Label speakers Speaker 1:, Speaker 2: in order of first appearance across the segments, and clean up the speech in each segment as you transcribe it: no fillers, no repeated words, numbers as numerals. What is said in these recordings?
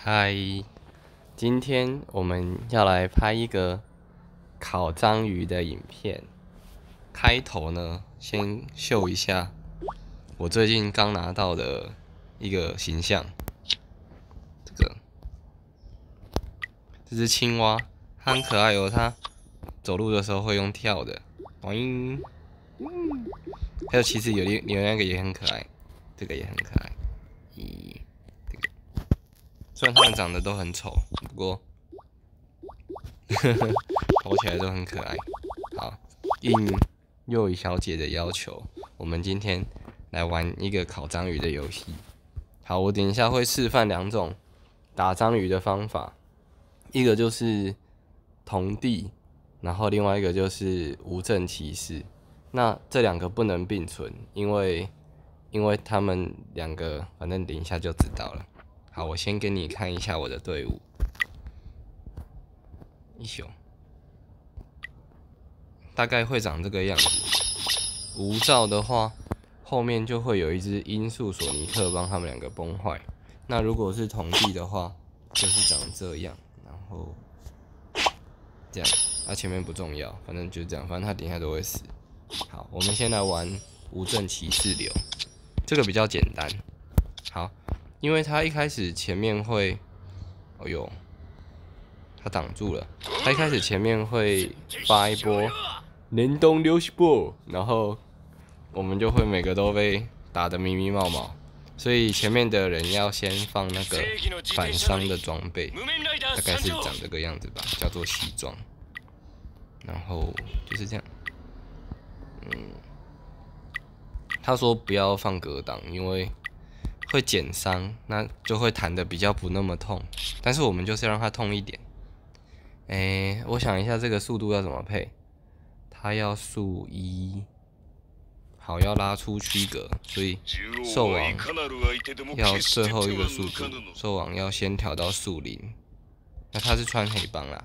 Speaker 1: 嗨，今天我们要来拍一个烤章鱼的影片。开头呢，先秀一下我最近刚拿到的一个形象。这只青蛙，它很可爱哦，它走路的时候会用跳的，咚。还有其实有那个也很可爱，这个也很可爱。虽然它们长得都很丑，不过跑起来都很可爱。好，应幼仪小姐的要求，我们今天来玩一个烤章鱼的游戏。好，我等一下会示范2种打章鱼的方法，一个就是同地，然后另外一个就是无证骑士。那这2个不能并存，因为他们2个反正等一下就知道了。好，我先给你看一下我的队伍。大概会长这个样子。无照的话，后面就会有一只音速索尼克帮他们2个崩坏。那如果是同地的话，就是长这样，然后这样。前面不重要，反正就这样，反正他等一下都会死。好，我们先来玩无证骑士流，这个比较简单。好，因为他一开始前面会，他挡住了。他一开始前面会发一波联动流星波，然后我们就会每个都被打得迷迷冒冒，所以前面的人要先放那个反伤的装备，大概是长这个样子吧，叫做西装。然后就是这样。他说不要放格挡，因为会减伤，那就会弹得比较不那么痛。但是我们就是要让它痛一点。我想一下这个速度要怎么配，它要速1，好，要拉出区隔，所以兽王要最后一个速度，兽王要先调到速0。那他是穿黑帮啦，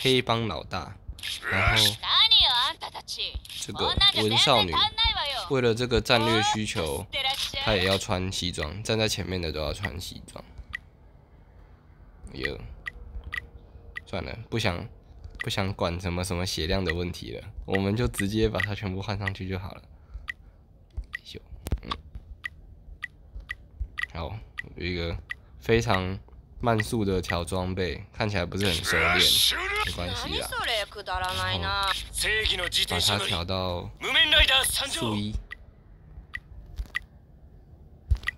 Speaker 1: 黑帮老大，然后这个文少女为了这个战略需求，她也要穿西装，站在前面的都要穿西装。算了，不想管什么血量的问题了，我们就直接把它全部换上去就好了。好，有一个非常慢速的调装备，看起来不是很熟练，没关系啦。然后把它调到速1。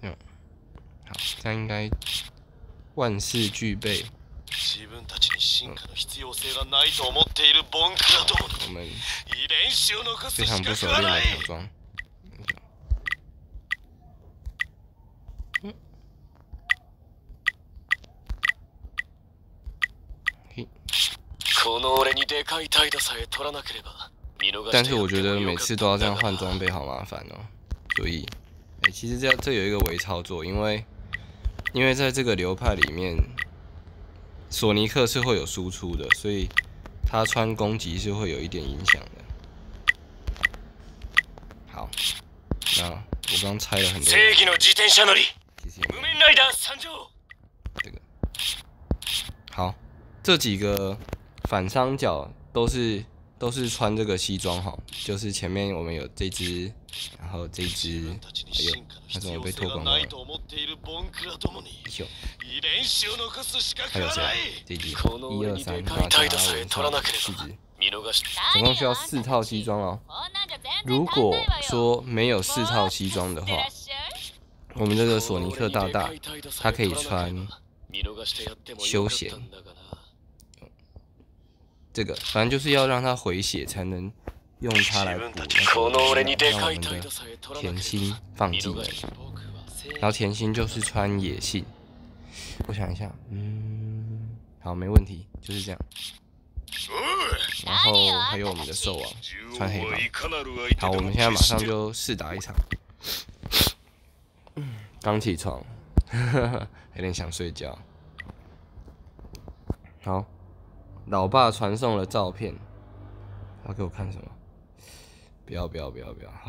Speaker 1: 好，这样应该万事俱备。我们非常不熟练的调装。但是我觉得每次都要这样换装备，好麻烦哦。所以，其实这有一个微操作，因为在这个流派里面，索尼克是会有输出的，所以他穿攻击是会有一点影响的。好，那我刚拆了很多。其实这个好，这几个反伤角都是穿这个西装哈，就是前面我们有这只，然后这只，它怎么被脱光光了？还有谁？这只1、2、3、8、9、5、6、4只，总共需要4套西装哦。如果说没有4套西装的话，我们这个索尼克大大，他可以穿休闲。这个反正就是要让它回血，才能用它来补那个让我们的甜心放技能。然后甜心就是穿野性，我想一下，好，没问题，就是这样。然后还有我们的兽王穿黑袍。好，我们现在马上就试打一场。刚起床，有点想睡觉。好。老爸传送了照片，他给我看什么？不要，好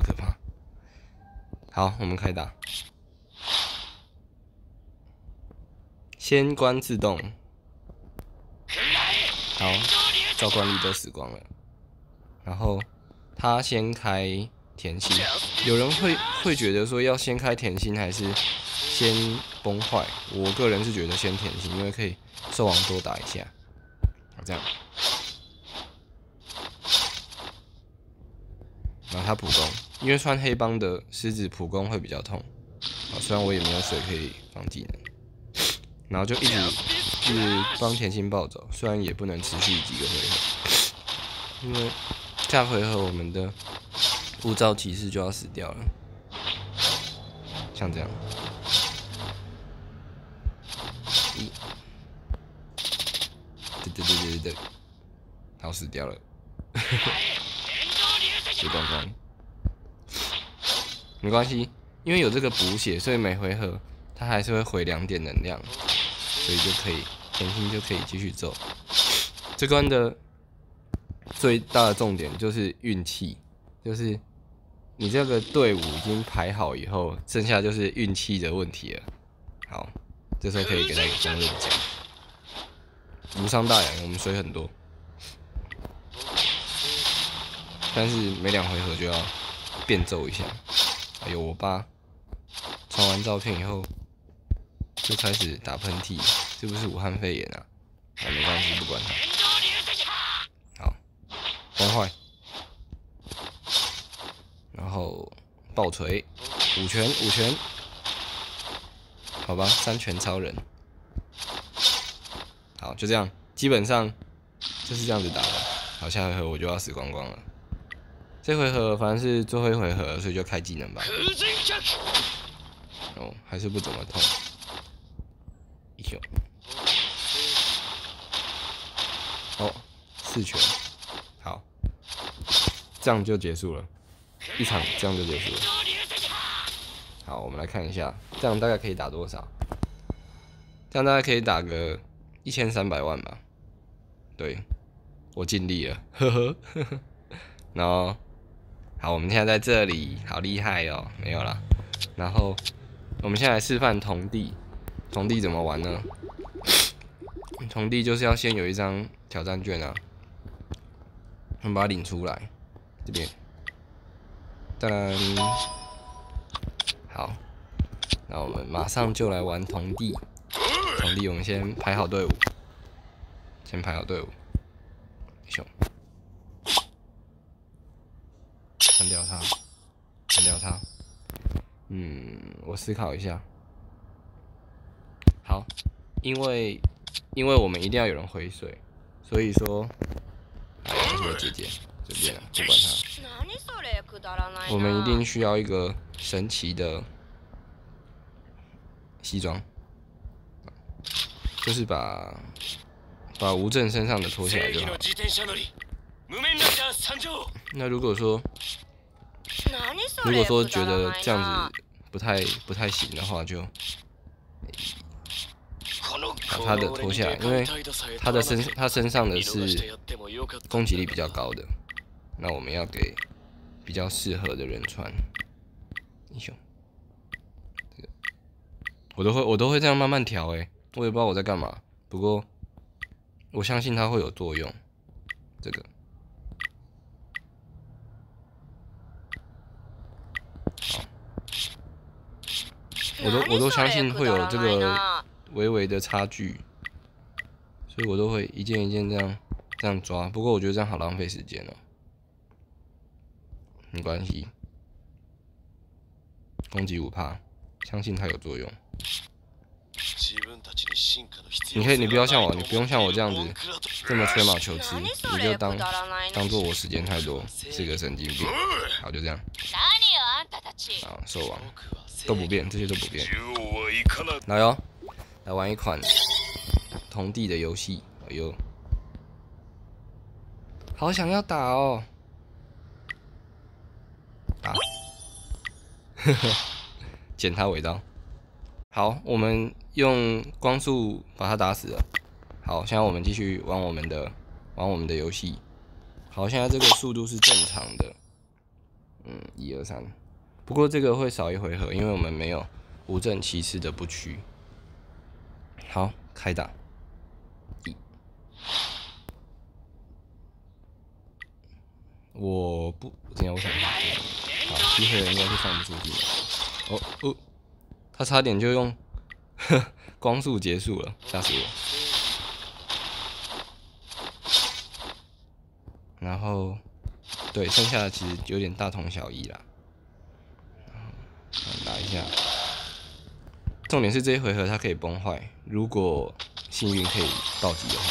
Speaker 1: 可怕！好，我们开打。先关自动。好，照惯例都死光了。然后他先开甜心，有人会觉得说要先开甜心还是先崩坏？我个人是觉得先甜心，因为可以兽王多打一下。好，这样。然后他普攻，因为穿黑帮的狮子普攻会比较痛。好，虽然我也没有水可以放技能，然后就一直帮甜心暴走，虽然也不能持续几个回合，因为下回合我们的雾罩骑士就要死掉了，像这样。对，好死掉了，死光光，没关系，因为有这个补血，所以每回合它还是会回2点能量，所以就可以甜心就可以继续走。这关的最大的重点就是运气，就是你这个队伍已经排好以后，剩下就是运气的问题了。好，这时候可以给他一个公认奖。无伤大雅，我们水很多，但是每2回合就要变奏一下。哎呦，我爸传完照片以后就开始打喷嚏，是不是武汉肺炎啊？没关系，不管他。好，崩坏，然后爆锤，5拳，好吧，3拳超人。好，就这样，基本上就是这样子打的。好，下回合我就要死光光了。这回合反正是最后一回合，所以就开技能吧。哦，还是不怎么痛。一球。哦，4拳。好，这样就结束了。一场这样就结束了。好，我们来看一下，这样大概可以打多少？这样大概可以打个1300万吧。对，我尽力了，呵呵。然后，好，我们现在在这里，好厉害哦，没有啦。然后，我们现在来示范童地。童地怎么玩呢？童地就是要先有一张挑战券啊，我们把它领出来，这边，当好，那我们马上就来玩童地。童地，我们先排好队伍，熊，关掉它。我思考一下。好，因为我们一定要有人回水，所以说，是我姐姐，随便了，不管她。我们一定需要一个神奇的西装，就是把无正身上的脱下来就好了。那如果说觉得这样子不太行的话，就把他的脱下来，因为他身上的是攻击力比较高的，那我们要给比较适合的人穿。英雄，这个我都会这样慢慢调我也不知道我在干嘛，不过我相信它会有作用。这个。好，我都相信会有这个微微的差距，所以我都会一件一件这样抓。不过我觉得这样好浪费时间哦。没关系，攻击5%，相信它有作用。你不要像我，你不用像我这样子这么吹毛求疵，你就当做我时间太多，是个神经病。好，就这样。好，兽王都不变，这些都不变。来哦，来玩一款童地的游戏。哎呦，好想要打哦！打，剪他尾刀。好，我们用光速把他打死了。好，现在我们继续玩我们的游戏。好，现在这个速度是正常的。1、2、3。不过这个会少1回合，因为我们没有无证骑士的不屈。好，开打。我不，今天我想好，机会应该是放不出去的。哦，他差点就用光速结束了，吓死我。然后，对，剩下的其实有点大同小异啦。打一下，重点是这一回合它可以崩坏，如果幸运可以暴击的话，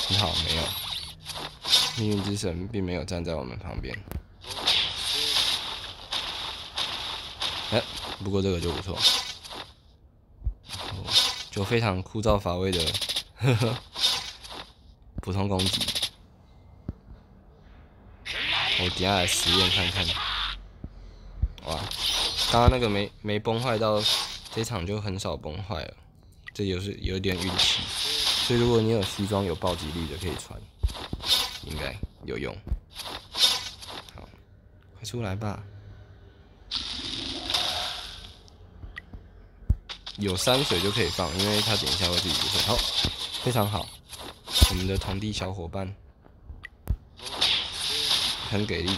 Speaker 1: 很好，没有。命运之神并没有站在我们旁边，不过这个就不错，然后就非常枯燥乏味的普通攻击。我等下来实验看看。哇，刚刚那个没崩坏到，这场就很少崩坏了，这有点运气。所以如果你有西装有暴击力的，可以穿。应该有用。好，快出来吧！有山水就可以放，因为他等一下会自己不会。好，非常好，我们的同地小伙伴很给力。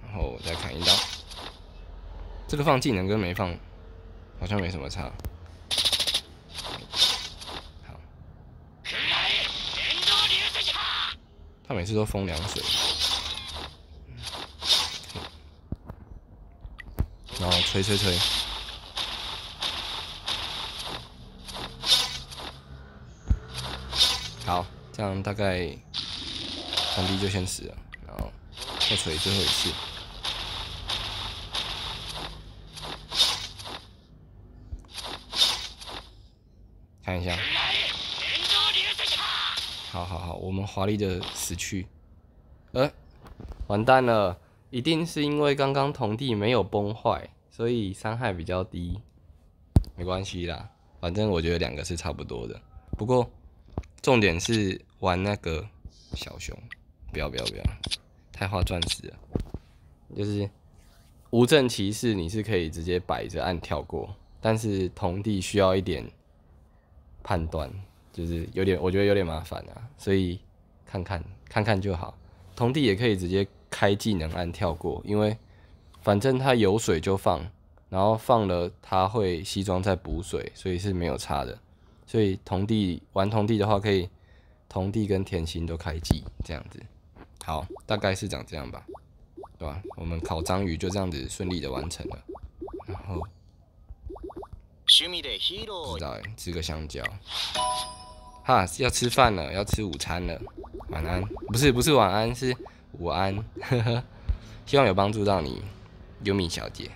Speaker 1: 然后再砍一刀，这个放技能跟没放好像没什么差。他每次都封凉水，然后吹，好，这样大概同敌就先死了，然后再吹最后一次，看一下。好，我们华丽的死去，完蛋了，一定是因为刚刚同地没有崩坏，所以伤害比较低。没关系啦，反正我觉得两个是差不多的。不过重点是玩那个小熊，不要，太花钻石了。就是无证骑士你是可以直接摆着按跳过，但是同地需要一点判断。就是我觉得有点麻烦啊，所以看看就好。同地也可以直接开技能按跳过，因为反正它有水就放，然后放了它会西装再补水，所以是没有差的。所以玩同地的话，可以同地跟甜心都开技这样子。好，大概是长这样吧，对吧？我们烤章鱼就这样子顺利的完成了，然后不知道吃个香蕉。哈，要吃饭了，要吃午餐了。晚安，不是晚安，是午安。希望有帮助到你，优米小姐。